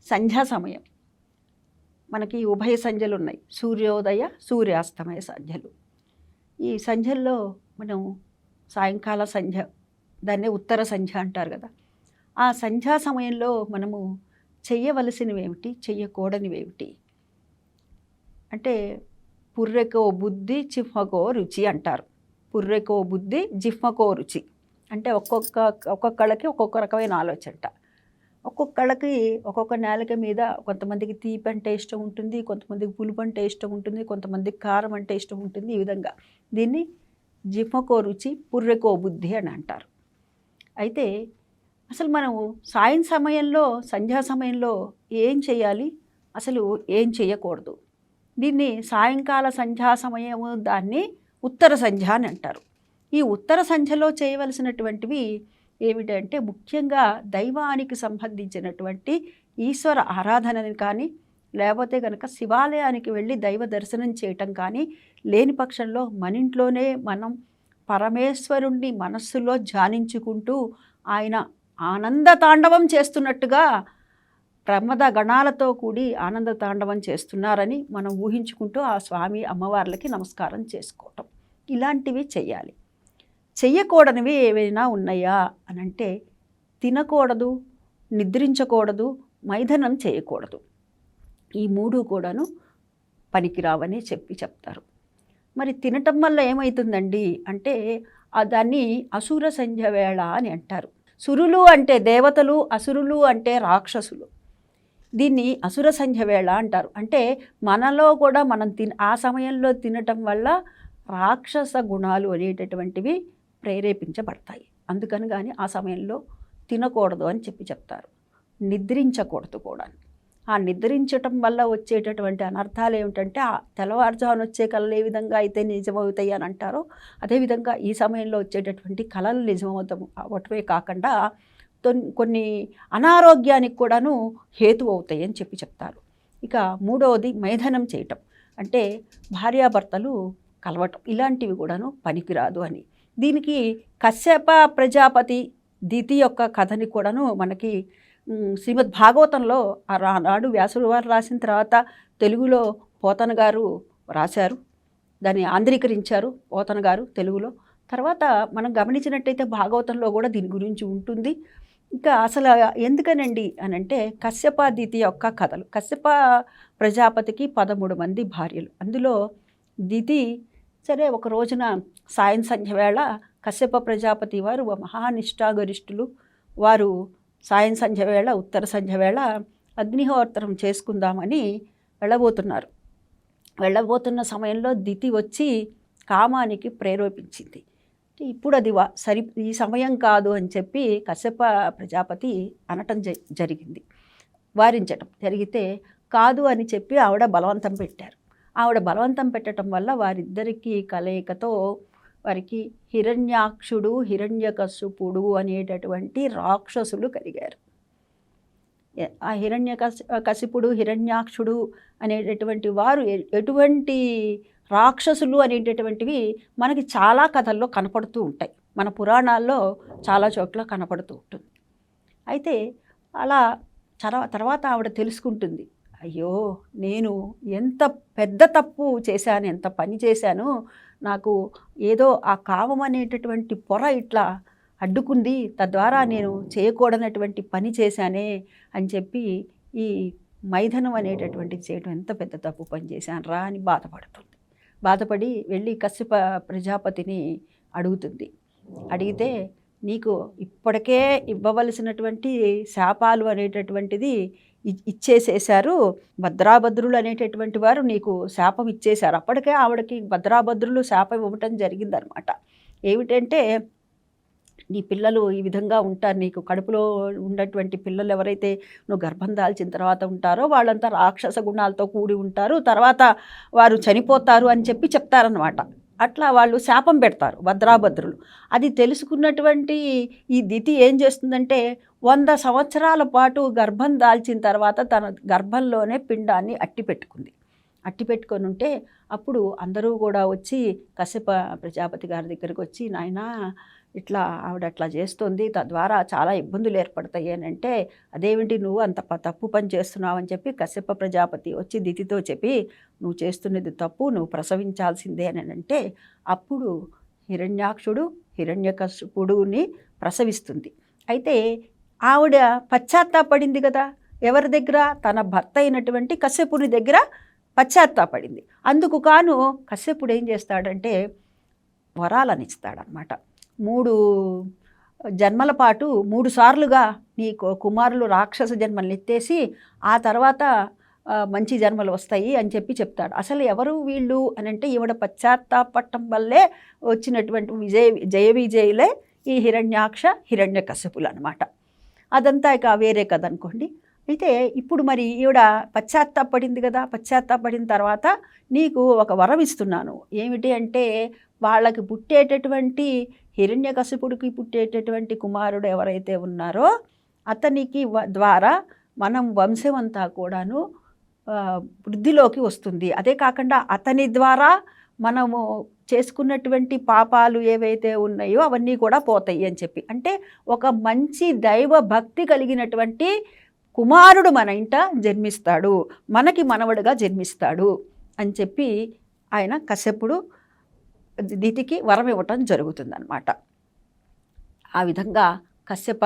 సంధ్యా సమయం. మనకి ఉభయ సంధ్యలు ఉన్నాయి, సూర్యోదయ సూర్యాస్తమయ సంధ్యలు. ఈ సంధ్యల్లో మనం సాయంకాల సంధ్య, దాన్నే ఉత్తర సంధ్య అంటారు కదా. ఆ సంధ్యా సమయంలో మనము చెయ్యవలసినవేమిటి, చెయ్యకూడనివేమిటి అంటే పుర్రెకో బుద్ధి జిహ్వకో రుచి అంటారు. పుర్రెకో బుద్ధి జిహ్వకో రుచి అంటే ఒక్కొక్కళ్ళకి ఒక్కొక్క రకమైన ఆలోచన. ఒక్కొక్కళ్ళకి ఒక్కొక్క నేలక మీద కొంతమందికి తీపి అంటే ఇష్టం ఉంటుంది, కొంతమందికి పులుపు అంటే ఇష్టం ఉంటుంది, కొంతమందికి కారం అంటే ఇష్టం ఉంటుంది. ఈ విధంగా దీన్ని జిహ్వకో రుచి పుర్రెకో బుద్ధి అని అంటారు. అయితే అసలు మనము సాయం సమయంలో, సంధ్యా సమయంలో ఏం చేయాలి, అసలు ఏం చేయకూడదు? దీన్ని సాయంకాల సంధ్యా సమయము, దాన్ని ఉత్తర సంధ్య అని అంటారు. ఈ ఉత్తర సంధ్యలో చేయవలసినటువంటివి ఏమిటంటే ముఖ్యంగా దైవానికి సంబంధించినటువంటి ఈశ్వర ఆరాధనని కానీ, లేకపోతే కనుక శివాలయానికి వెళ్ళి దైవ దర్శనం చేయటం కానీ, లేని పక్షంలో మన ఇంట్లోనే మనం పరమేశ్వరుణ్ణి మనస్సులో ధ్యానించుకుంటూ ఆయన ఆనంద తాండవం చేస్తున్నట్టుగా ప్రమద గణాలతో కూడి ఆనంద తాండవం చేస్తున్నారని మనం ఊహించుకుంటూ ఆ స్వామి అమ్మవార్లకి నమస్కారం చేసుకోవటం, ఇలాంటివి చెయ్యాలి. చెయ్యకూడనివి ఏవైనా ఉన్నాయా అని అంటే తినకూడదు, నిద్రించకూడదు, మైథనం చేయకూడదు. ఈ మూడు కూడాను పనికిరావని చెప్తారు. మరి తినటం వల్ల ఏమవుతుందండి అంటే దాన్ని అసుర సంధ్య వేళ అని అంటారు. సురులు అంటే దేవతలు, అసురులు అంటే రాక్షసులు. దీన్ని అసుర సంధ్య వేళ అంటారు. అంటే మనలో కూడా మనం ఆ సమయంలో తినటం వల్ల రాక్షస గుణాలు అనేటటువంటివి ప్రేరేపించబడతాయి. అందుకని కానీ ఆ సమయంలో తినకూడదు అని చెప్తారు. నిద్రించకూడదు కూడా. ఆ నిద్రించటం వల్ల వచ్చేటటువంటి అనర్థాలు ఏమిటంటే ఆ తెల్లవారుజామున వచ్చే కళలు ఏ విధంగా అయితే నిజమవుతాయి అని అంటారో, అదేవిధంగా ఈ సమయంలో వచ్చేటటువంటి కళలు నిజమవటమే కాకుండా కొన్ని అనారోగ్యానికి కూడాను హేతు అవుతాయి అని చెప్తారు. ఇక మూడవది మైథనం చేయటం, అంటే భార్యాభర్తలు కలవటం, ఇలాంటివి కూడాను పనికిరాదు అని. దీనికి కశ్యప ప్రజాపతి దితి యొక్క కథని కూడాను మనకి శ్రీమద్ భాగవతంలో నాడు వ్యాసుడు వారు రాసిన తర్వాత తెలుగులో పోతన గారు రాశారు, దాన్ని ఆంధ్రీకరించారు పోతన గారు తెలుగులో. తర్వాత మనం గమనించినట్టయితే భాగవతంలో కూడా దీని గురించి ఉంటుంది. ఇంకా అసలు ఎందుకనండి అని అంటే కశ్యప దితి యొక్క కథలు. కశ్యప ప్రజాపతికి 13 మంది భార్యలు. అందులో దితి సరే ఒక రోజున సాయం సంధ్య వేళ కశ్యప ప్రజాపతి వారు మహానిష్ఠాగరిష్ఠులు. వారు సాయం సంధ్య వేళ, ఉత్తర సంధ్య వేళ అగ్నిహోత్రం చేసుకుందామని వెళ్ళబోతున్నారు. వెళ్ళబోతున్న సమయంలో దితి వచ్చి కామానికి ప్రేరేపించింది. ఇప్పుడు అది ఈ సమయం కాదు అని చెప్పి కశ్యప ప్రజాపతి అనటం జరిగింది, వారించటం జరిగితే కాదు అని చెప్పి ఆవిడ బలవంతం పెట్టారు. ఆవిడ బలవంతం పెట్టడం వల్ల వారిద్దరికీ కలయికతో వారికి హిరణ్యాక్షుడు, హిరణ్యకశిపుడు అనేటటువంటి రాక్షసులు కలిగారు. ఆ కశిపుడు, హిరణ్యాక్షుడు అనేటటువంటి వారు ఎటువంటి రాక్షసులు అనేటటువంటివి మనకి చాలా కథల్లో కనపడుతూ ఉంటాయి, మన పురాణాల్లో చాలా చోట్ల కనపడుతూ ఉంటుంది. అయితే అలా తర్వాత ఆవిడ తెలుసుకుంటుంది, అయ్యో నేను ఎంత పెద్ద తప్పు చేశాను, ఎంత పని చేశాను, నాకు ఏదో ఆ కామం అనేటటువంటి పొర ఇట్లా అడ్డుకుంది, తద్వారా నేను చేయకూడనటువంటి పని చేశానే అని చెప్పి ఈ మైథనం అనేటటువంటిది చేయడం ఎంత పెద్ద తప్పు పని చేశాను రా అని బాధపడుతుంది. బాధపడి వెళ్ళి కశ్యప ప్రజాపతిని అడుగుతుంది. అడిగితే నీకు ఇప్పటికే ఇవ్వవలసినటువంటి శాపాలు అనేటటువంటిది ఇచ్చేసేశారు, భద్రాభద్రులు అనేటటువంటి వారు నీకు శాపం ఇచ్చేశారు. అప్పటికే ఆవిడకి భద్రాభద్రులు శాపం ఇవ్వటం జరిగిందనమాట. ఏమిటంటే నీ పిల్లలు ఈ విధంగా ఉంటారు, నీకు కడుపులో ఉన్నటువంటి పిల్లలు ఎవరైతే నువ్వు గర్భం దాల్చిన తర్వాత ఉంటారో వాళ్ళంతా రాక్షస గుణాలతో కూడి ఉంటారు, తర్వాత వారు చనిపోతారు అని చెప్తారనమాట. అట్లా వాళ్ళు శాపం పెడతారు భద్రాభద్రులు. అది తెలుసుకున్నటువంటి ఈ దితి ఏం చేస్తుందంటే 100 సంవత్సరాల పాటు గర్భం దాల్చిన తర్వాత తన గర్భంలోనే పిండాన్ని అట్టిపెట్టుకొని ఉంటే అప్పుడు అందరూ కూడా వచ్చి కశ్యప ప్రజాపతి గారి దగ్గరికి వచ్చి, నాయనా ఇట్లా ఆవిడ అట్లా చేస్తుంది, తద్వారా చాలా ఇబ్బందులు ఏర్పడతాయి అని అంటే, అదేమిటి నువ్వు అంత తప్పు పని చేస్తున్నావు అని చెప్పి కశ్యప ప్రజాపతి వచ్చి దితితో చెప్పి, నువ్వు చేస్తున్నది తప్పు, నువ్వు ప్రసవించాల్సిందే అని అంటే, అప్పుడు హిరణ్యాక్షుడు హిరణ్యకశిపుడుని ప్రసవిస్తుంది. అయితే ఆవిడ పశ్చాత్తాపడింది కదా, ఎవరి దగ్గర? తన భర్త అయినటువంటి కశ్యపుని దగ్గర పశ్చాత్తాపడింది. అందుకు కాను కశ్యపుడు ఏం చేస్తాడంటే వరాలను ఇస్తాడనమాట. 3 జన్మల పాటు 3 సార్లుగా నీ కుమారులు రాక్షస జన్మల్ని ఎత్తేసి ఆ తర్వాత మంచి జన్మలు వస్తాయి అని చెప్పి చెప్తాడు. అసలు ఎవరు వీళ్ళు అని అంటే, ఈవిడ పశ్చాత్తాపట్టం వల్లే వచ్చినటువంటి జయ విజయులే ఈ హిరణ్యాక్ష హిరణ్యకశిపులు అనమాట. అదంతా ఇక వేరే కథ అనుకోండి. అయితే ఇప్పుడు మరి ఈవిడ పశ్చాత్తాపడింది కదా, పశ్చాత్తాపడిన తర్వాత నీకు ఒక వరం ఇస్తున్నాను. ఏమిటి అంటే, వాళ్ళకి పుట్టేటటువంటి హిరణ్యకశిపుడికి పుట్టేటటువంటి కుమారుడు ఎవరైతే ఉన్నారో అతనికి ద్వారా మనం వంశం అంతా కూడాను వృద్ధిలోకి వస్తుంది. అదే కాకుండా అతని ద్వారా మనము చేసుకున్నటువంటి పాపాలు ఏవైతే ఉన్నాయో అవన్నీ కూడా పోతాయి అని చెప్పి, అంటే ఒక మంచి దైవ భక్తి కలిగినటువంటి కుమారుడు మన ఇంట జన్మిస్తాడు, మనకి మనవడుగా జన్మిస్తాడు అని చెప్పి ఆయన కశ్యపుడు దితికి వరం ఇవ్వటం జరుగుతుందన్నమాట. ఆ విధంగా కశ్యప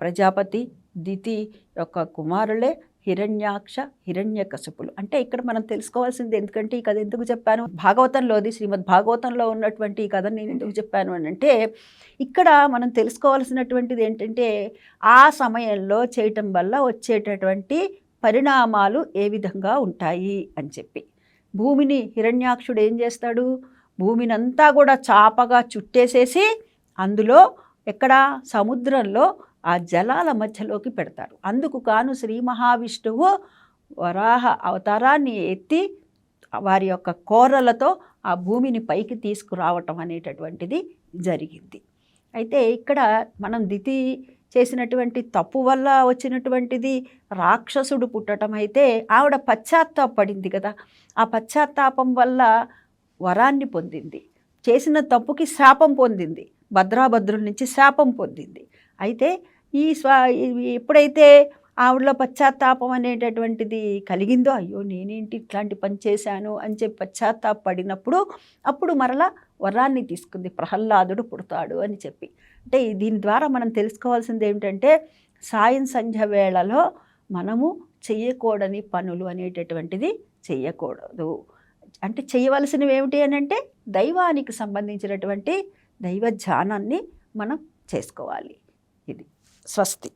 ప్రజాపతి దితి యొక్క కుమారులే హిరణ్యాక్ష హిరణ్యకశిపులు. అంటే ఇక్కడ మనం తెలుసుకోవాల్సింది, ఎందుకంటే ఈ కథ ఎందుకు చెప్పాను, భాగవతంలోది శ్రీమద్ భాగవతంలో ఉన్నటువంటి ఈ కథను నేను ఎందుకు చెప్పాను అని అంటే, ఇక్కడ మనం తెలుసుకోవాల్సినటువంటిది ఏంటంటే, ఆ సమయంలో చేయటం వల్ల వచ్చేటటువంటి పరిణామాలు ఏ విధంగా ఉంటాయి అని చెప్పి. భూమిని హిరణ్యాక్షుడు ఏం చేస్తాడు, భూమినంతా కూడా చాపగా చుట్టేసేసి అందులో ఎక్కడ సముద్రంలో ఆ జలాల మధ్యలోకి పెడతారు. అందుకు కాను శ్రీ మహావిష్ణువు వరాహ అవతారాన్ని ఎత్తి వారి యొక్క కోరలతో ఆ భూమిని పైకి తీసుకురావటం అనేటటువంటిది జరిగింది. అయితే ఇక్కడ మనం దితి చేసినటువంటి తప్పు వల్ల వచ్చినటువంటిది రాక్షసుడు పుట్టడం అయితే, ఆవిడ పశ్చాత్తాపడింది కదా, ఆ పశ్చాత్తాపం వల్ల వరాన్ని పొందింది, చేసిన తప్పుకి శాపం పొందింది, భద్రాభద్రుల నుంచి శాపం పొందింది. అయితే ఎప్పుడైతే ఆవిడలో పశ్చాత్తాపం అనేటటువంటిది కలిగిందో, అయ్యో నేనేంటి ఇట్లాంటి పని చేశాను అని చెప్పి పశ్చాత్తాపడినప్పుడు అప్పుడు మరలా వరాన్ని తీసుకుంది, ప్రహ్లాదుడు పుడతాడు అని చెప్పి. అంటే దీని ద్వారా మనం తెలుసుకోవాల్సింది ఏమిటంటే, సాయం సంధ్య వేళలో మనము చెయ్యకూడని పనులు అనేటటువంటిది చెయ్యకూడదు. అంటే చేయవలసినవి ఏమిటి అని అంటే, దైవానికి సంబంధించినటువంటి దైవ ధ్యానాన్ని మనం చేసుకోవాలి. ఇది స్వస్తి.